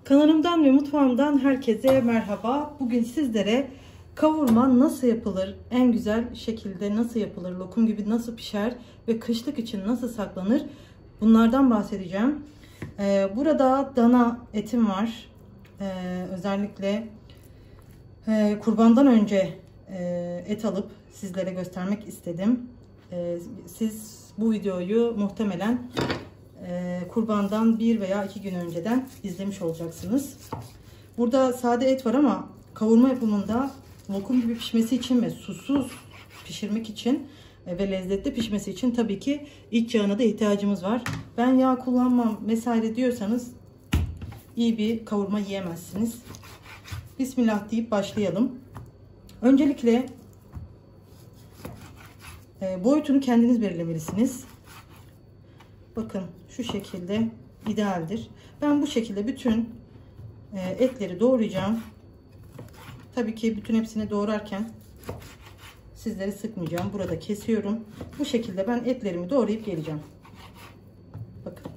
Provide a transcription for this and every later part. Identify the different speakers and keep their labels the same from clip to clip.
Speaker 1: Kanalımdan ve mutfağımdan herkese merhaba. Bugün sizlere kavurma nasıl yapılır, en güzel şekilde nasıl yapılır, lokum gibi nasıl pişer ve kışlık için nasıl saklanır, bunlardan bahsedeceğim. Burada dana etim var. Özellikle kurbandan önce et alıp sizlere göstermek istedim. Siz bu videoyu muhtemelen kurbandan 1 veya 2 gün önceden izlemiş olacaksınız. Burada sade et var ama kavurma yapımında lokum gibi pişmesi için ve susuz pişirmek için ve lezzetli pişmesi için tabii ki iç yağına da ihtiyacımız var. Ben yağ kullanmam vesaire diyorsanız iyi bir kavurma yiyemezsiniz. Bismillah deyip başlayalım. Öncelikle boyutunu kendiniz belirlemelisiniz. Bakın şu şekilde idealdir. Ben bu şekilde bütün etleri doğrayacağım. Tabii ki bütün hepsini doğrarken sizleri sıkmayacağım. Burada kesiyorum. Bu şekilde ben etlerimi doğrayıp geleceğim. Bakın.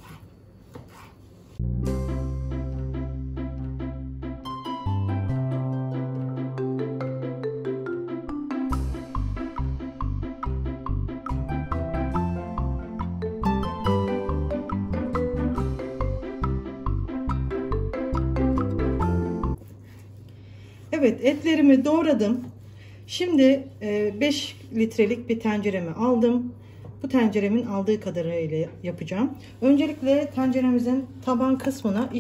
Speaker 1: Evet, etlerimi doğradım. Şimdi 5 litrelik bir tenceremi aldım. Bu tenceremin aldığı kadarıyla yapacağım. Öncelikle tenceremizin taban kısmına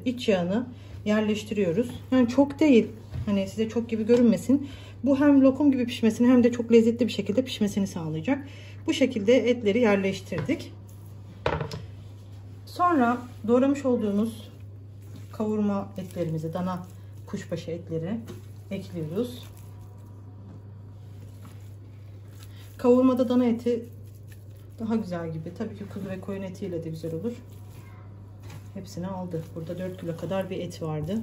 Speaker 1: iç yağını yerleştiriyoruz. Yani çok değil. Hani size çok gibi görünmesin. Bu hem lokum gibi pişmesini hem de çok lezzetli bir şekilde pişmesini sağlayacak. Bu şekilde etleri yerleştirdik. Sonra doğramış olduğumuz kavurma etlerimizi, dana kuşbaşı etleri ekliyoruz. Kavurmada dana eti daha güzel gibi. Tabii ki kuzu ve koyun etiyle de güzel olur. Hepsini aldı. Burada 4 kilo kadar bir et vardı.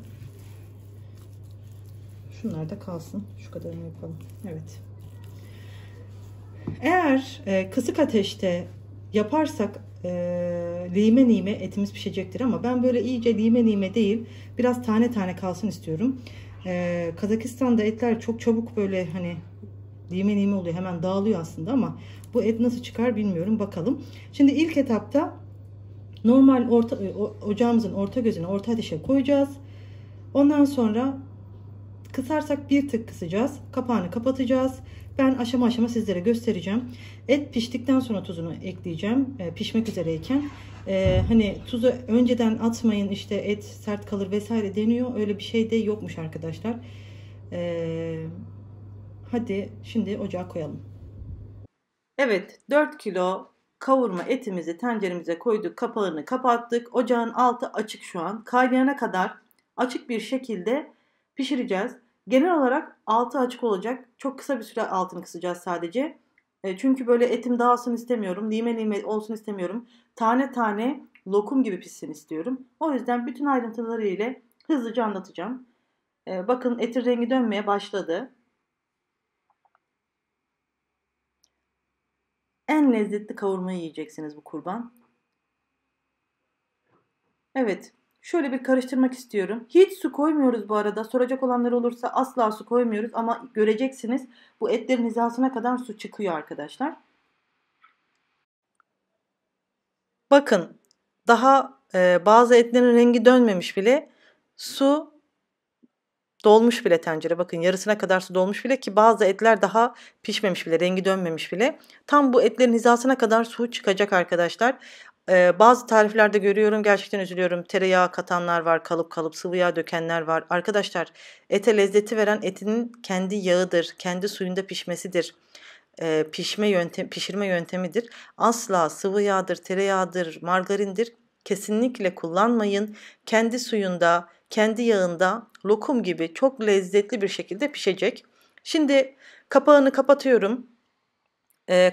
Speaker 1: Şunlar da kalsın. Şu kadarını yapalım. Evet. Eğer kısık ateşte yaparsak lime lime etimiz pişecektir ama ben böyle iyice lime lime değil, biraz tane tane kalsın istiyorum. Kazakistan'da etler çok çabuk böyle hani lime lime oluyor, hemen dağılıyor aslında ama bu et nasıl çıkar bilmiyorum, bakalım. Şimdi ilk etapta normal ocağımızın orta gözüne orta ateşe koyacağız. Ondan sonra kısarsak bir tık kısacağız, kapağını kapatacağız. Ben aşama aşama sizlere göstereceğim. Et piştikten sonra tuzunu ekleyeceğim. Pişmek üzereyken. Hani tuzu önceden atmayın, işte et sert kalır vesaire deniyor. Öyle bir şey de yokmuş arkadaşlar. Hadi şimdi ocağa koyalım. Evet, 4 kilo kavurma etimizi tenceremize koyduk. Kapağını kapattık. Ocağın altı açık şu an. Kaynayana kadar açık bir şekilde pişireceğiz. Genel olarak altı açık olacak. Çok kısa bir süre altını kısacağız sadece. Çünkü böyle etim dağılsın istemiyorum. Lime lime olsun istemiyorum. Tane tane lokum gibi pişsin istiyorum. O yüzden bütün ayrıntıları ile hızlıca anlatacağım. Bakın etin rengi dönmeye başladı. En lezzetli kavurmayı yiyeceksiniz bu kurban. Evet. Şöyle bir karıştırmak istiyorum. Hiç su koymuyoruz bu arada. Soracak olanlar olursa asla su koymuyoruz. Ama göreceksiniz bu etlerin hizasına kadar su çıkıyor arkadaşlar. Bakın daha bazı etlerin rengi dönmemiş bile. Su dolmuş bile tencere. Bakın yarısına kadar su dolmuş bile ki bazı etler daha pişmemiş bile. Rengi dönmemiş bile. Tam bu etlerin hizasına kadar su çıkacak arkadaşlar. Bazı tariflerde görüyorum, gerçekten üzülüyorum. Tereyağı katanlar var, kalıp kalıp sıvı yağ dökenler var. Arkadaşlar ete lezzeti veren etinin kendi yağıdır, kendi suyunda pişmesidir. Pişirme yöntemidir. Asla sıvı yağdır, tereyağıdır, margarindir kesinlikle kullanmayın. Kendi suyunda, kendi yağında lokum gibi çok lezzetli bir şekilde pişecek. Şimdi kapağını kapatıyorum.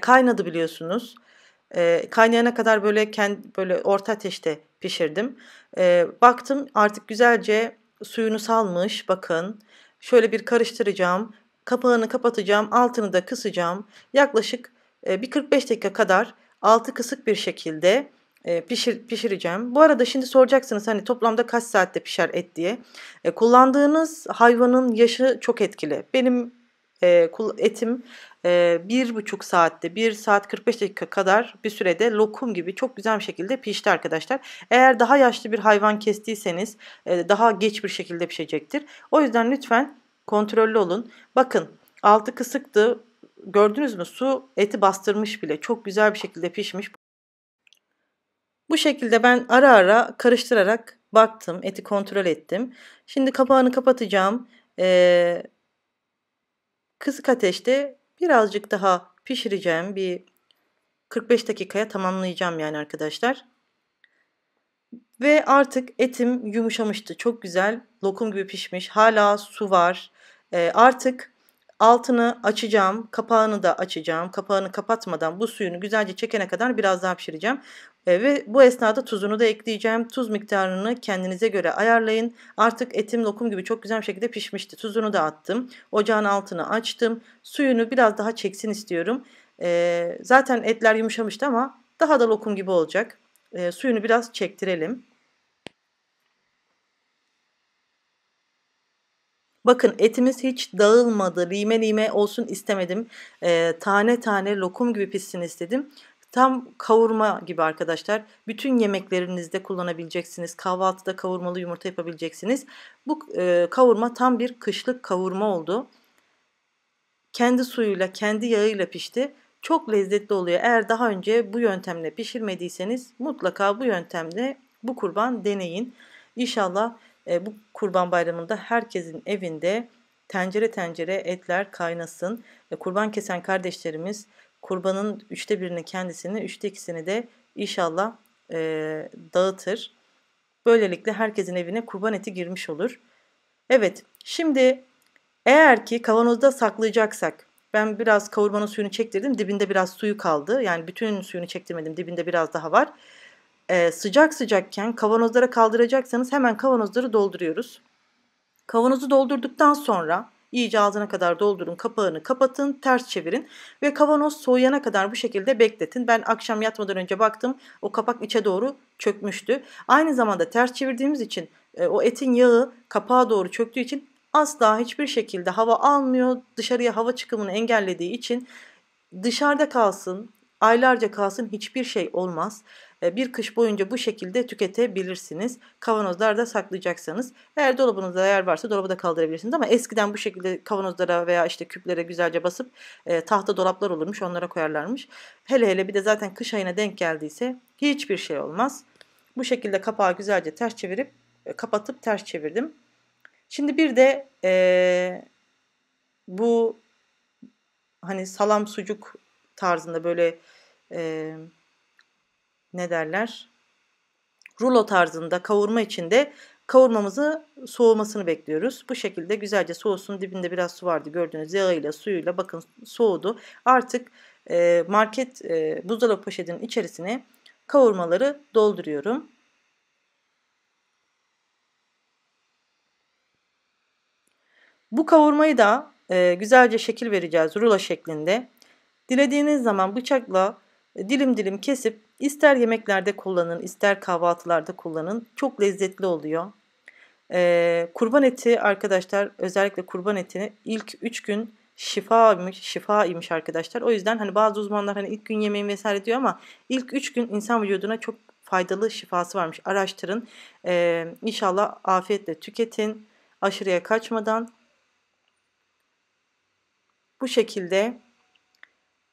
Speaker 1: Kaynadı biliyorsunuz. Kaynayana kadar böyle orta ateşte pişirdim. Baktım artık güzelce suyunu salmış. Bakın şöyle bir karıştıracağım. Kapağını kapatacağım. Altını da kısacağım. Yaklaşık bir 45 dakika kadar altı kısık bir şekilde pişireceğim. Bu arada şimdi soracaksınız hani toplamda kaç saatte pişer et diye. Kullandığınız hayvanın yaşı çok etkili. Benim etim 1,5 saatte, 1 saat 45 dakika kadar bir sürede lokum gibi çok güzel bir şekilde pişti arkadaşlar. Eğer daha yaşlı bir hayvan kestiyseniz daha geç bir şekilde pişecektir. O yüzden lütfen kontrollü olun. Bakın altı kısıktı. Gördünüz mü? Su eti bastırmış bile. Çok güzel bir şekilde pişmiş. Bu şekilde ben ara ara karıştırarak baktım, eti kontrol ettim. Şimdi kapağını kapatacağım. Kısık ateşte birazcık daha pişireceğim. Bir 45 dakikaya tamamlayacağım yani arkadaşlar. Ve artık etim yumuşamıştı. Çok güzel, lokum gibi pişmiş. Hala su var. Artık altını açacağım. Kapağını da açacağım. Kapağını kapatmadan bu suyunu güzelce çekene kadar biraz daha pişireceğim. Ve bu esnada tuzunu da ekleyeceğim. Tuz miktarını kendinize göre ayarlayın. Artık etim lokum gibi çok güzel bir şekilde pişmişti. Tuzunu da attım. Ocağın altını açtım. Suyunu biraz daha çeksin istiyorum. Zaten etler yumuşamıştı ama daha da lokum gibi olacak. Suyunu biraz çektirelim. Bakın etimiz hiç dağılmadı. Lime lime olsun istemedim. Tane tane lokum gibi pişsin istedim. Tam kavurma gibi arkadaşlar. Bütün yemeklerinizde kullanabileceksiniz. Kahvaltıda kavurmalı yumurta yapabileceksiniz. Bu kavurma tam bir kışlık kavurma oldu. Kendi suyuyla, kendi yağıyla pişti. Çok lezzetli oluyor. Eğer daha önce bu yöntemle pişirmediyseniz mutlaka bu yöntemle bu kurban deneyin. İnşallah bu kurban bayramında herkesin evinde tencere tencere etler kaynasın. Kurban kesen kardeşlerimiz kurbanın 1/3'ini kendisini, 2/3'ünü de inşallah dağıtır. Böylelikle herkesin evine kurban eti girmiş olur. Evet, şimdi eğer ki kavanozda saklayacaksak, ben biraz kavurmanın suyunu çektirdim. Dibinde biraz suyu kaldı. Yani bütün suyunu çektirmedim. Dibinde biraz daha var. Sıcak sıcakken kavanozlara kaldıracaksanız hemen kavanozları dolduruyoruz. Kavanozu doldurduktan sonra iyice ağzına kadar doldurun. Kapağını kapatın. Ters çevirin. Ve kavanoz soğuyana kadar bu şekilde bekletin. Ben akşam yatmadan önce baktım. O kapak içe doğru çökmüştü. Aynı zamanda ters çevirdiğimiz için o etin yağı kapağa doğru çöktüğü için asla hiçbir şekilde hava almıyor. Dışarıya hava çıkımını engellediği için dışarıda kalsın, aylarca kalsın hiçbir şey olmaz. Bir kış boyunca bu şekilde tüketebilirsiniz. Kavanozlarda saklayacaksanız. Eğer dolabınızda yer varsa dolaba da kaldırabilirsiniz. Ama eskiden bu şekilde kavanozlara veya işte küplere güzelce basıp tahta dolaplar olurmuş. Onlara koyarlarmış. Hele hele bir de zaten kış ayına denk geldiyse hiçbir şey olmaz. Bu şekilde kapağı güzelce ters çevirip kapatıp ters çevirdim. Şimdi bir de bu hani salam sucuk tarzında böyle ne derler? Rulo tarzında kavurma içinde kavurmamızı soğumasını bekliyoruz. Bu şekilde güzelce soğusun. Dibinde biraz su vardı gördüğünüz yağıyla suyuyla bakın soğudu. Artık market buzdolabı poşetinin içerisine kavurmaları dolduruyorum. Bu kavurmayı da güzelce şekil vereceğiz rulo şeklinde. Dilediğiniz zaman bıçakla dilim dilim kesip ister yemeklerde kullanın, ister kahvaltılarda kullanın. Çok lezzetli oluyor. Kurban eti arkadaşlar, özellikle kurban etini ilk 3 gün şifaymış arkadaşlar. O yüzden hani bazı uzmanlar hani ilk gün yemeyin vesaire diyor ama ilk 3 gün insan vücuduna çok faydalı şifası varmış. Araştırın. İnşallah afiyetle tüketin. Aşırıya kaçmadan. Bu şekilde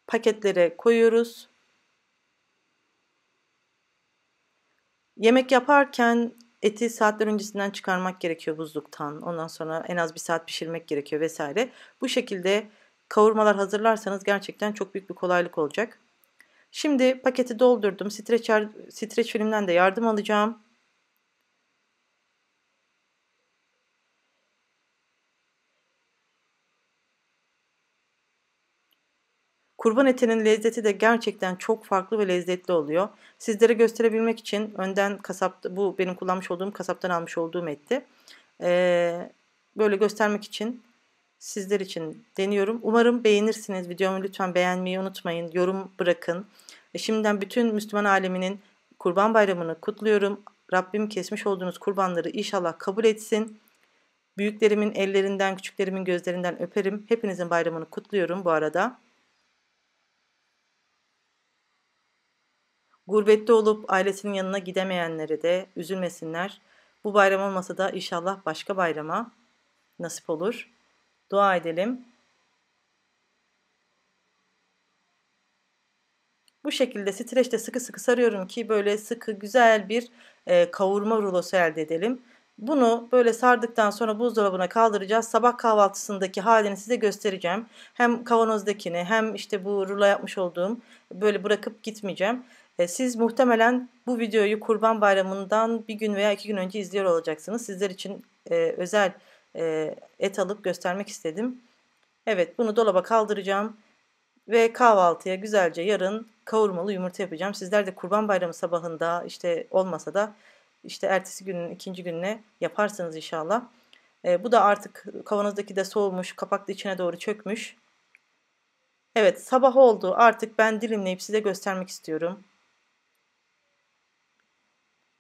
Speaker 1: paketlere koyuyoruz. Yemek yaparken eti saatler öncesinden çıkarmak gerekiyor buzluktan. Ondan sonra en az 1 saat pişirmek gerekiyor vesaire. Bu şekilde kavurmalar hazırlarsanız gerçekten çok büyük bir kolaylık olacak. Şimdi paketi doldurdum. Streç filmden de yardım alacağım. Kurban etinin lezzeti de gerçekten çok farklı ve lezzetli oluyor. Sizlere gösterebilmek için önden bu benim kullanmış olduğum kasaptan almış olduğum etti. Böyle göstermek için sizler için deniyorum. Umarım beğenirsiniz. Videomu lütfen beğenmeyi unutmayın. Yorum bırakın. Şimdiden bütün Müslüman aleminin Kurban Bayramı'nı kutluyorum. Rabbim kesmiş olduğunuz kurbanları inşallah kabul etsin. Büyüklerimin ellerinden, küçüklerimin gözlerinden öperim. Hepinizin bayramını kutluyorum bu arada. Gurbette olup ailesinin yanına gidemeyenlere de üzülmesinler. Bu bayram olmasa da inşallah başka bayrama nasip olur. Dua edelim. Bu şekilde streçte sıkı sıkı sarıyorum ki böyle sıkı güzel bir kavurma rulosu elde edelim. Bunu böyle sardıktan sonra buzdolabına kaldıracağız. Sabah kahvaltısındaki halini size göstereceğim. Hem kavanozdakini hem işte bu rulo yapmış olduğum böyle bırakıp gitmeyeceğim. Siz muhtemelen bu videoyu Kurban Bayramı'ndan bir gün veya 2 gün önce izliyor olacaksınız. Sizler için özel et alıp göstermek istedim. Evet, bunu dolaba kaldıracağım. Ve kahvaltıya güzelce yarın kavurmalı yumurta yapacağım. Sizler de Kurban Bayramı sabahında işte olmasa da işte ertesi günün ikinci gününe yaparsınız inşallah. Bu da artık kavanozdaki de soğumuş, kapak da içine doğru çökmüş. Evet, sabah oldu. Artık ben dilimleyip size göstermek istiyorum.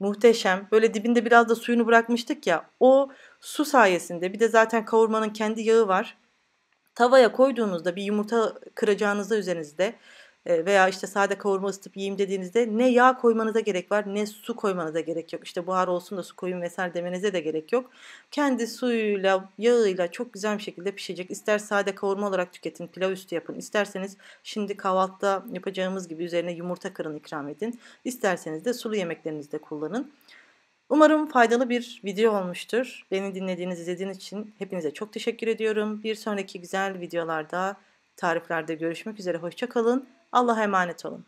Speaker 1: Muhteşem. Böyle dibinde biraz da suyunu bırakmıştık ya. O su sayesinde bir de zaten kavurmanın kendi yağı var. Tavaya koyduğunuzda bir yumurta kıracağınızda üzerinizde veya işte sade kavurma ısıtıp yiyeyim dediğinizde ne yağ koymanıza gerek var ne su koymanıza gerek yok. İşte buhar olsun da su koyun vesaire demenize de gerek yok. Kendi suyuyla yağıyla çok güzel bir şekilde pişecek. İster sade kavurma olarak tüketin, pilav üstü yapın. İsterseniz şimdi kahvaltıda yapacağımız gibi üzerine yumurta kırın ikram edin. İsterseniz de sulu yemeklerinizde kullanın. Umarım faydalı bir video olmuştur. Beni dinlediğiniz, izlediğiniz için hepinize çok teşekkür ediyorum. Bir sonraki güzel videolarda, tariflerde görüşmek üzere. Hoşça kalın. Allah'a emanet olun.